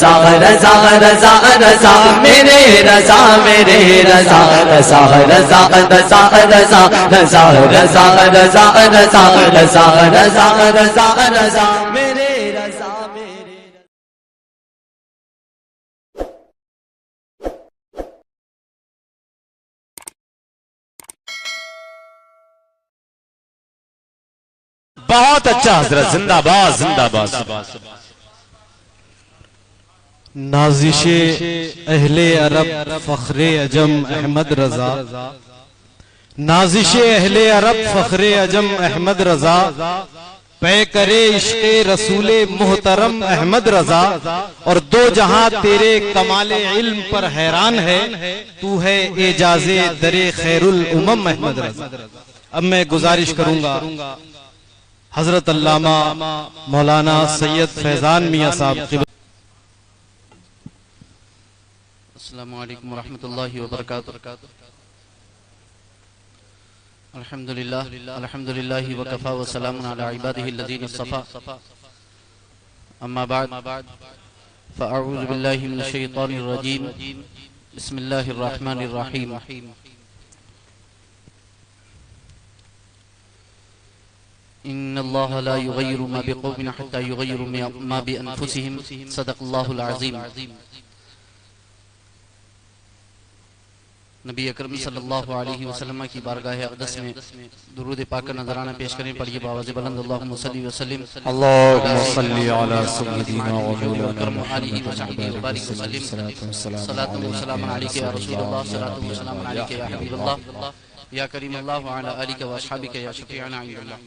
رضا رضا رضا رضا میرے رضا میرے رضا رضا رضا رضا رضا رضا رضا رضا رضا رضا رضا رضا رضا میرے رضا میرے بہت اچھا حضرت، زندہ باد زندہ باد. نازش اہل عرب فخر عجم احمد رضا، نازش اہل عرب فخر عجم احمد رضا، پے کرے عشق رسول محترم احمد رضا، اور دو جہاں تیرے کمال علم پر حیران ہے، تو ہے اعجاز در خیر الامم احمد رضا. اب میں گزارش کروں گا حضرت علامہ مولانا سید فیضان میاں صاحب. السلام علیکم ورحمۃ اللہ وبرکاتہ. الحمدللہ الحمدللہ وکفا وسلام علی عبادہ الذین اصطفى. اما بعد فاعوذ باللہ من الشیطان الرجیم. بسم اللہ الرحمن الرحیم. ان اللہ لا یغیر ما بقوم حتى یغیروا ما بانفسهم. صدق اللہ العظیم. نبی اکرم صلی اللہ علیہ وسلم کی بارگاہ اقدس میں درود پاک کا نذرانہ پیش کریں. پڑھیے بآواز بلند اللہم صلی وسلم اللہم صلی علی سیدنا و مولانا علیہ وصحبہ وبارک وسلم. صلاۃ و سلام علیک یا رسول اللہ، صلاۃ و سلام علیک یا حبیب اللہ، یا کریم اللہ وعلی آلک و اصحابک یا شفیعنا عند اللہ.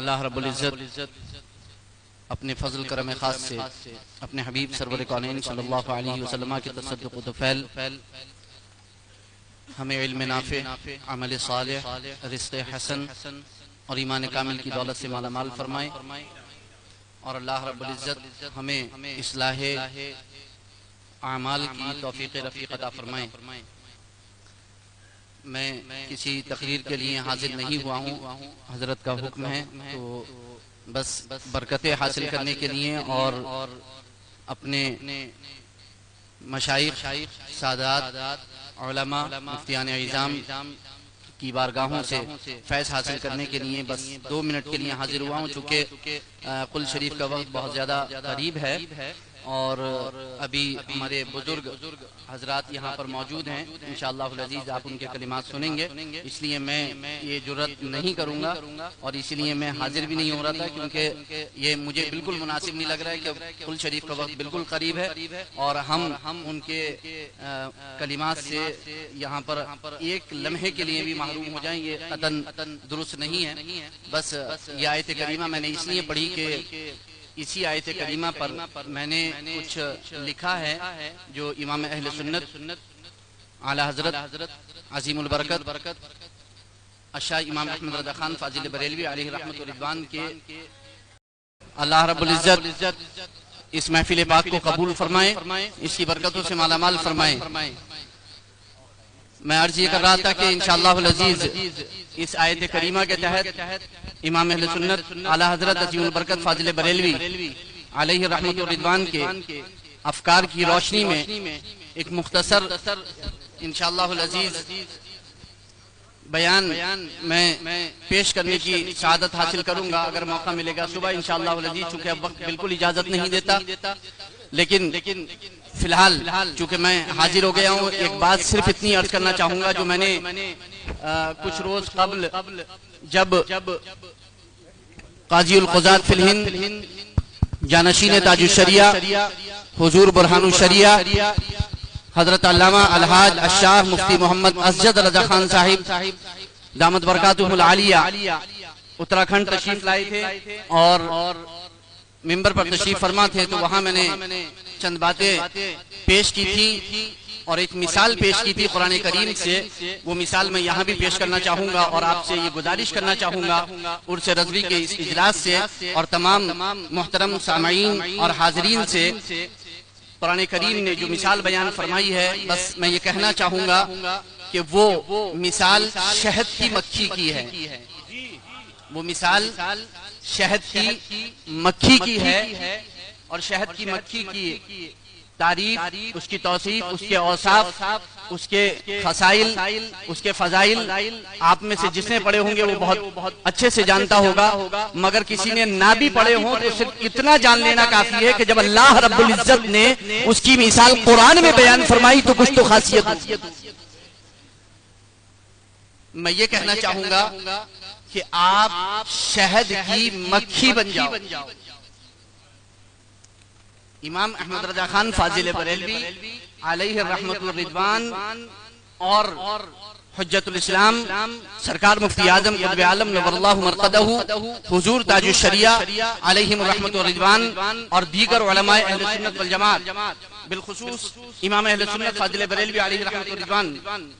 اللہ رب العزت اپنے فضل کرم خاص سے اپنے حبیب سرور کونین صلی اللہ علیہ وسلم کے تصدق و تفیل ہمیں علم نافع، عمل صالح، رزق حسن اور ایمان کامل کی دولت سے مالا مال فرمائے، اور اللہ رب العزت ہمیں اصلاح اعمال کی توفیق رفیق عطا فرمائے. میں کسی تقریر کے لیے حاضر نہیں ہوا ہوں، حضرت کا حکم ہے تو بس برکتیں حاصل کرنے کے لیے اور اپنے مشائخ، سادات، علماء، مفتیان اعظام کی بارگاہوں سے فیض حاصل کرنے کے لیے بس 2 منٹ کے لیے حاضر ہوا ہوں. چونکہ قل شریف کا وقت بہت زیادہ قریب ہے اور ابھی ہمارے بزرگ حضرات یہاں پر موجود ہیں. انشاءاللہ العزیز آپ ان کے کلمات سنیں گے، اس لیے میں یہ جرات نہیں کروں گا اور اسی لیے میں حاضر بھی نہیں ہو رہا تھا، کیونکہ یہ مجھے بالکل مناسب نہیں لگ رہا ہے کہ قل شریف کا وقت بالکل قریب ہے اور ہم ان کے کلمات سے یہاں پر ایک لمحے کے لیے بھی محروم ہو جائیں. یہ قطعاً درست نہیں ہے. بس یہ آیت کریمہ میں نے اس لیے پڑھی کہ اسی آیت کریمہ پر میں نے کچھ لکھا ہے جو امام اہل سنت اعلی حضرت عظیم البرکت الشاہ امام احمد رضا خان فاضل بریلوی علیہ رحمت و رضوان کے. اللہ رب العزت اس محفل پاک کو قبول فرمائے، اس کی برکتوں سے مالا مال فرمائے. میں عرض یہ کر رہا تھا کہ انشاءاللہ العزیز اس آیت کریمہ کے تحت امام اہل سنت اعلی حضرت عظیم البرکت فاضل بریلوی علیہ رحمت و رضوان کے افکار کی روشنی میں ایک مختصر انشاءاللہ العزیز بیان میں پیش کرنے کی سعادت حاصل کروں گا اگر موقع ملے گا صبح انشاءاللہ العزیز. چونکہ اب وقت بالکل اجازت نہیں دیتا، لیکن فی الحال چونکہ میں حاضر ہو گیا ہوں، ایک بات صرف اتنی عرض کرنا چاہوں گا جو میں نے کچھ روز قبل جب قاضی القضات فی الہند جانشین تاج الشریعہ حضور برہان الشریعہ حضرت علامہ الحاج الشاہ مفتی محمد اسجد رضا خان صاحب دامت برکاتہ العالیہ اتراکھنڈ تشریف لائے تھے اور ممبر پر تشریف فرما تھے، تو وہاں میں نے چند باتیں پیش کی تھی اور ایک مثال پیش کی تھی قرآن کریم سے. وہ مثال میں یہاں بھی پیش کرنا چاہوں گا اور آپ سے یہ گزارش کرنا چاہوں گا عرس رضوی کے اس اجلاس سے اور تمام محترم سامعین اور حاضرین سے. قرآن کریم نے جو مثال بیان فرمائی ہے، بس میں یہ کہنا چاہوں گا کہ وہ مثال شہد کی مکھی کی ہے. وہ مثال شہد کی مکھی کی ہے اور شہد کی مکھی کی تعریف، اس کی توصیف، اس کے اوصاف، اس کے خصائل، اس کے فضائل آپ میں سے جس نے پڑھے ہوں گے وہ بہت اچھے سے جانتا ہوگا، مگر کسی نے نہ بھی پڑھے ہوں تو صرف اتنا جان لینا کافی ہے کہ جب اللہ رب العزت نے اس کی مثال قرآن میں بیان فرمائی تو کچھ تو خاصیت ہوتی ہے۔ میں یہ کہنا چاہوں گا کہ آپ شہد کی مکھی بن جاؤ۔ امام احمد رضا خان فاضل بریلوی علیہ الرحمت والرضوان اور حجت الاسلام سرکار مفتی اعظم قطب عالم نور اللہ مرقدہ حضور تاج الشریعہ علیہم الرحمت والرضوان اور دیگر علماء اہل سنت والجماعت بالخصوص امام اہل سنت فاضل بریلوی علیہ الرحمت والرضوان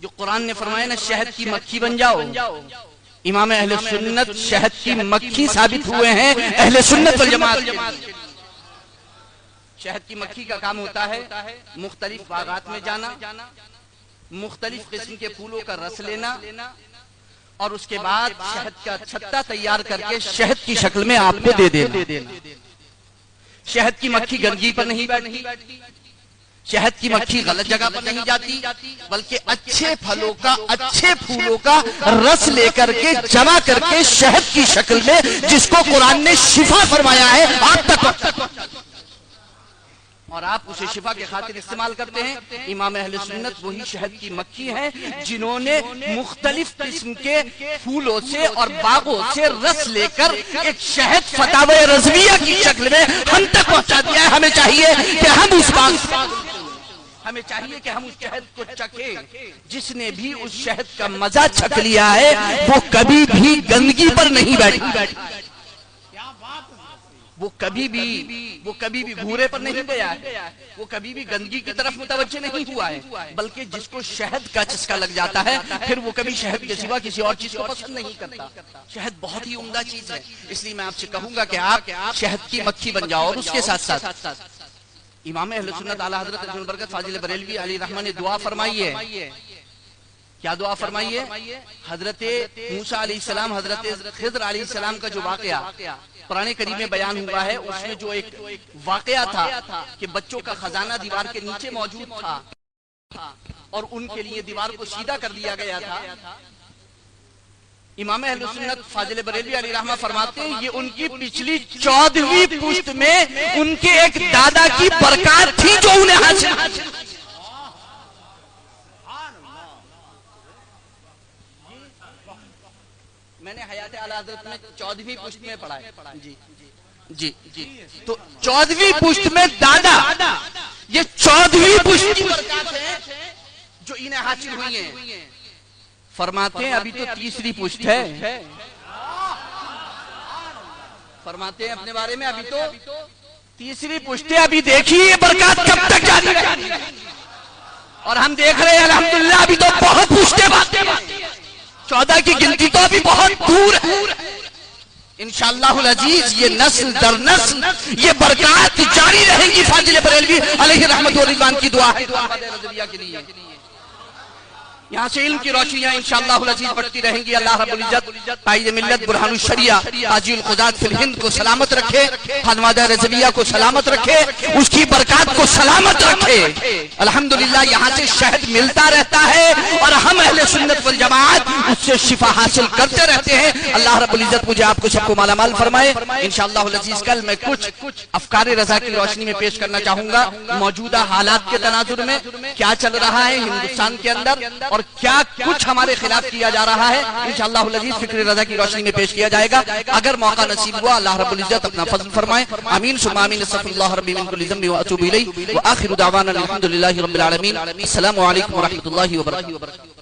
جو قرآن نے فرمایا نا شہد کی مکھی بن جاؤ، امام اہل سنت شہد کی مکھی ثابت ہوئے ہیں اہل سنت والجماعت کے۔ شہد کی مکھی کا کام ہوتا ہے مختلف باغات میں جانا، مختلف قسم کے پھولوں کا رس لینا اور اس کے بعد شہد کا چھتا تیار کر کے شہد کی شکل میں آپ کو دے دینا۔ شہد کی مکھی گندگی پر نہیں بیٹھتی، شہد کی مکھی غلط جگہ پر نہیں جاتی، بلکہ اچھے پھلوں کا، اچھے پھولوں کا رس لے کر کے جمع کر کے شہد کی شکل میں جس کو قرآن نے شفا فرمایا ہے آپ تک، اور آپ اسے شفا کے خاطر استعمال کرتے ہیں۔ امام اہل سنت وہی شہد کی مکھی ہیں جنہوں نے مختلف قسم کے پھولوں سے اور باغوں سے رس لے کر ایک شہد فتاوی رضویہ کی شکل میں ہم تک پہنچا دیا ہے۔ ہمیں چاہیے کہ ہم اس شہد کو چکھیں۔ جس نے بھی اس شہد کا مزہ چکھ لیا ہے وہ کبھی بھی گندگی پر نہیں بیٹھا، وہ کبھی بھی بھورے پر نہیں گیا ہے، وہ کبھی بھی گندگی کی طرف متوجہ نہیں ہوا ہے، بلکہ جس کو شہد کا چسکا لگ جاتا ہے پھر وہ کبھی شہد کے سوا کسی اور چیز کو پسند نہیں کرتا۔ شہد بہت ہی عمدہ چیز ہے، اس لیے میں آپ سے کہوں گا کہ آپ شہد کی مکھی بن جاؤ۔ اور اس کے ساتھ ساتھ امام اہل سنت اعلیٰ حضرت عظیم البرکت فاضل بریلوی علیہ الرحمہ نے دعا فرمائی ہے۔ کیا دعا فرمائی ہے؟ حضرت موسیٰ علیہ السلام، حضرت خضر علیہ السلام کا جو واقعہ قرآن کریم میں بیان ہوا ہے، اس میں جو ایک واقعہ تھا کہ بچوں کا خزانہ دیوار کے نیچے موجود تھا اور ان کے لیے دیوار کو سیدھا کر دیا گیا تھا۔ امام اہل سنت فاضل بریلوی علیہ الرحمہ فرماتے ہیں یہ ان کی پچھلی 14ویں پشت میں ان کے ایک دادا کی برکات تھی جو انہیں حاصل۔ میں نے حیات اعلیٰ حضرت میں 14ویں پشت میں پڑھا ہے۔ جی تو 14ویں پشت میں دادا، یہ 14ویں پشت کی برکات ہے جو انہیں حاصل ہوئی ہیں۔ فرماتے ہیں ابھی تو 3ری پشت ہے، فرماتے ہیں اپنے بارے میں ابھی تو 3ری پشت ہے، ابھی دیکھیے یہ برکات کب تک جاری رہے، اور ہم دیکھ رہے ہیں الحمدللہ ابھی تو بہت پشتیں باقی ہیں، 14 کی گنتی تو ابھی بہت دور ہے۔ انشاءاللہ العزیز یہ نسل در نسل یہ برکات جاری رہیں گی۔ فاضل بریلوی علیہ رحمت والرضوان کی دعا ہے کے لیے، یہاں سے علم کی روشنیاں انشاءاللہ العزیز بڑھتی رہیں گی۔ اللہ رب العزت قائد ملت برہان الشریعہ حاجی القضات فی الہند کو سلامت رکھے، خانوادہ رضویہ کو سلامت رکھے، اس کی برکات کو سلامت رکھے۔ الحمدللہ یہاں سے شہد ملتا رہتا ہے اور ہم اہل سنت والجماعت اس سے شفا حاصل کرتے رہتے ہیں۔ اللہ رب العزت مجھے آپ کو سب کو مالا مال فرمائے۔ انشاءاللہ العزیز کل میں کچھ افکار رضا کی روشنی میں پیش کرنا چاہوں گا، موجودہ حالات کے تناظر میں کیا چل رہا ہے ہندوستان کے اندر اور کیا کچھ ہمارے خلاف کیا جا رہا ہے، انشاءاللہ العزیز فکر رضا کی روشنی میں پیش کیا جائے گا۔ اگر موقع نصیب ہوا اللہ رب العزت اپنا فضل فرمائے۔ آمین ثم آمین۔ استغفر اللہ ربی من کل ذنب واتوب الیہ، وآخر دعوانا الحمدللہ رب العالمین۔ السلام علیکم ورحمۃ اللہ وبرکاتہ۔